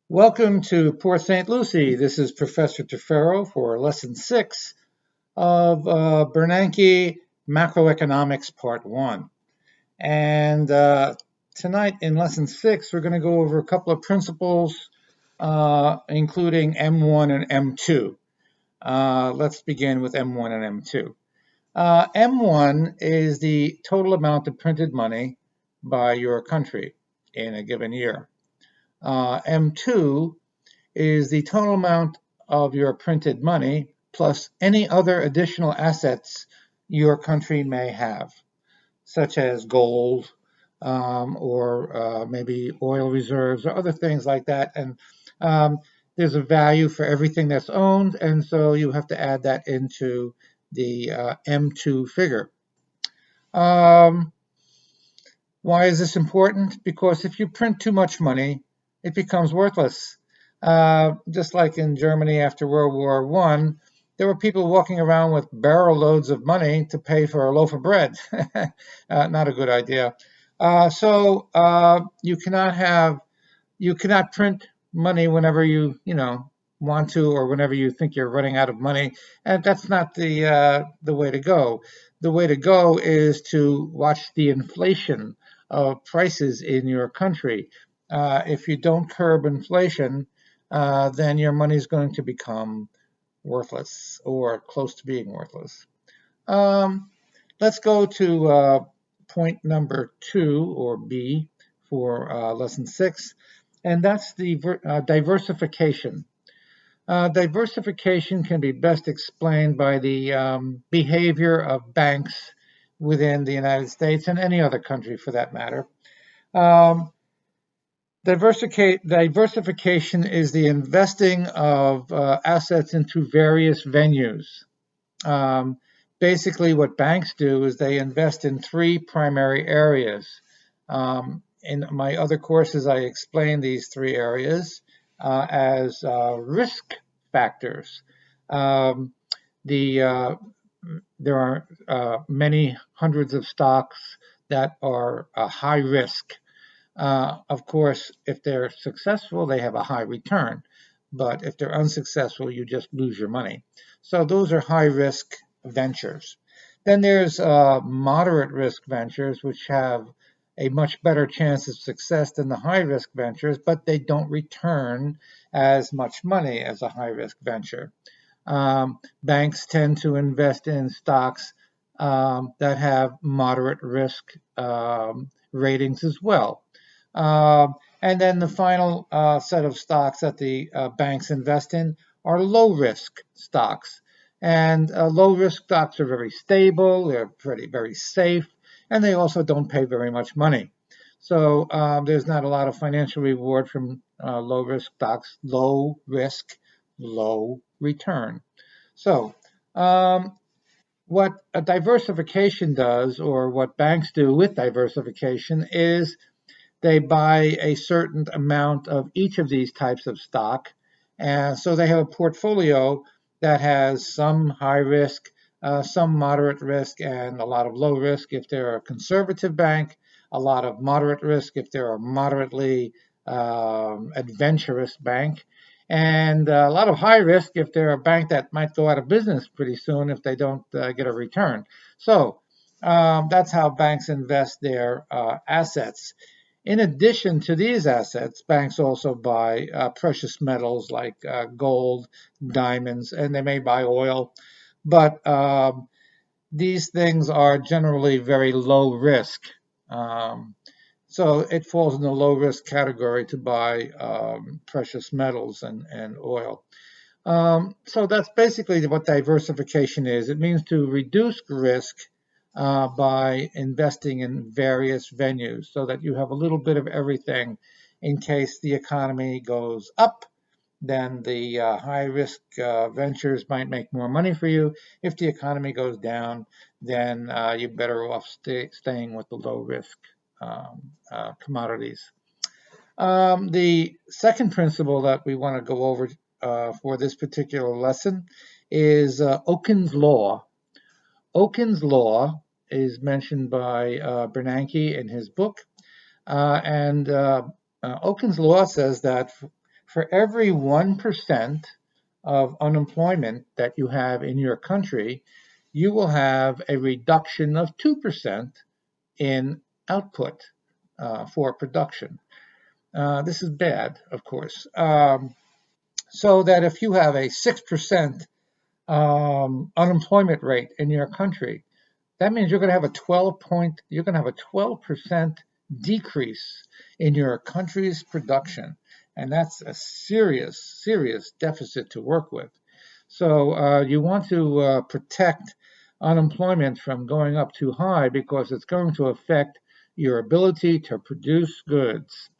Welcome to Port St. Lucie. This is Professor Tefero for Lesson 6 of Bernanke Macroeconomics Part 1. And tonight in Lesson 6, we're going to go over a couple of principles, including M1 and M2. Let's begin with M1 and M2. M1 is the total amount of printed money by your country in a given year. M2 is the total amount of your printed money plus any other additional assets your country may have, such as gold or maybe oil reserves or other things like that. And there's a value for everything that's owned, and so you have to add that into the M2 figure. Um, why is this important? Because if you print too much money, it becomes worthless. Just like in Germany after World War I, there were people walking around with barrel loads of money to pay for a loaf of bread. Not a good idea. You cannot print money whenever you want to, or whenever you think you're running out of money, and that's not the way to go. The way to go is to watch the inflation of prices in your country. If you don't curb inflation, then your money is going to become worthless or close to being worthless. Um, let's go to point number 2, or B, for lesson 6, and that's the diversification. Diversification can be best explained by the behavior of banks within the United States and any other country for that matter. Um, Diversification is the investing of assets into various venues. Um, Basically, what banks do is they invest in three primary areas. In my other courses, I explain these three areas as risk factors. Um, the There are many hundreds of stocks that are high risk. Of course, if they're successful, they have a high return. But if they're unsuccessful, you just lose your money. So those are high risk ventures. Then there's moderate risk ventures, which have a much better chance of success than the high risk ventures, but they don't return as much money as a high risk venture. Banks tend to invest in stocks that have moderate risk ratings as well. And then the final set of stocks that the banks invest in are low risk stocks. And low risk stocks are very stable, they're very safe, and they also don't pay very much money. So there's not a lot of financial reward from low risk stocks, low risk, low return. So, what a diversification does, or what banks do with diversification, is they buy a certain amount of each of these types of stock. And so they have a portfolio that has some high risk, some moderate risk, and a lot of low risk if they're a conservative bank, a lot of moderate risk if they're a moderately adventurous bank, and a lot of high risk if they're a bank that might go out of business pretty soon if they don't get a return. So that's how banks invest their assets. In addition to these assets, banks also buy precious metals like gold, diamonds, and they may buy oil. But these things are generally very low risk. Um, so it falls in the low risk category to buy precious metals and oil. So that's basically what diversification is. It means to reduce risk by investing in various venues so that you have a little bit of everything in case the economy goes up. Then the high risk ventures might make more money for you. If the economy goes down, then you're better off staying with the low risk commodities. The second principle that we want to go over for this particular lesson is Oken's Law. Oken's Law is mentioned by Bernanke in his book, and Oken's Law says that For every 1% of unemployment that you have in your country, you will have a reduction of 2% in output for production. This is bad, of course. So that if you have a 6% unemployment rate in your country, that means you're going to have a 12% decrease in your country's production, and that's a serious deficit to work with. So you want to protect unemployment from going up too high because it's going to affect your ability to produce goods.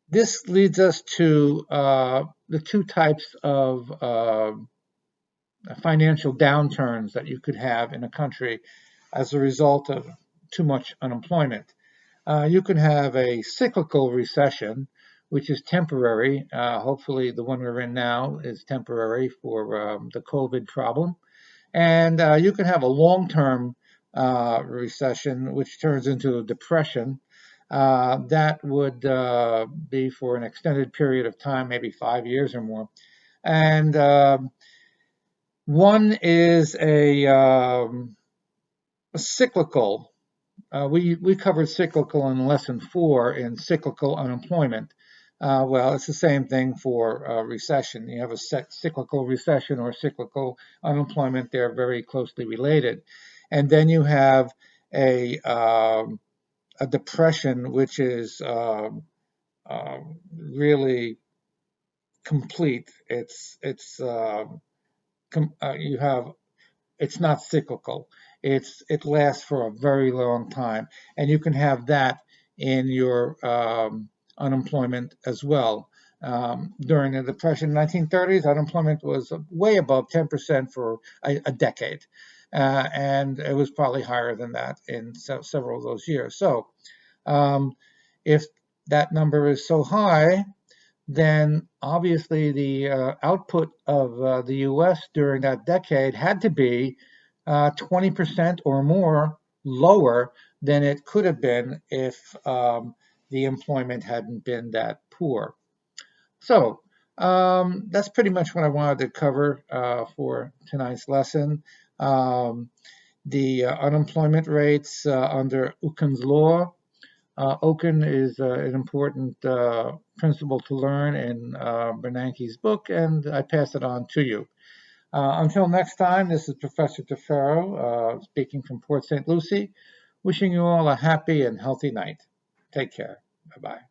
This leads us to the two types of financial downturns that you could have in a country as a result of too much unemployment. You can have a cyclical recession, which is temporary. Hopefully, the one we're in now is temporary for the COVID problem. And you can have a long-term recession, which turns into a depression. That would be for an extended period of time, maybe 5 years or more. And one is a cyclical. We covered cyclical in lesson 4 in cyclical unemployment. Well, it's the same thing for recession. You have a cyclical recession or cyclical unemployment. They're very closely related. And then you have a depression, which is really complete. You have it's not cyclical. It lasts for a very long time, and you can have that in your unemployment as well. During the Depression in the 1930s, unemployment was way above 10% for a decade, and it was probably higher than that in several of those years. So, if that number is so high, then obviously the output of the U.S. during that decade had to be 20% or more lower than it could have been if the employment hadn't been that poor. So that's pretty much what I wanted to cover for tonight's lesson. The unemployment rates under Okun's law. Okun is an important principle to learn in Bernanke's book, and I pass it on to you. Until next time, this is Professor Tefero speaking from Port St. Lucie, wishing you all a happy and healthy night. Take care. Bye-bye.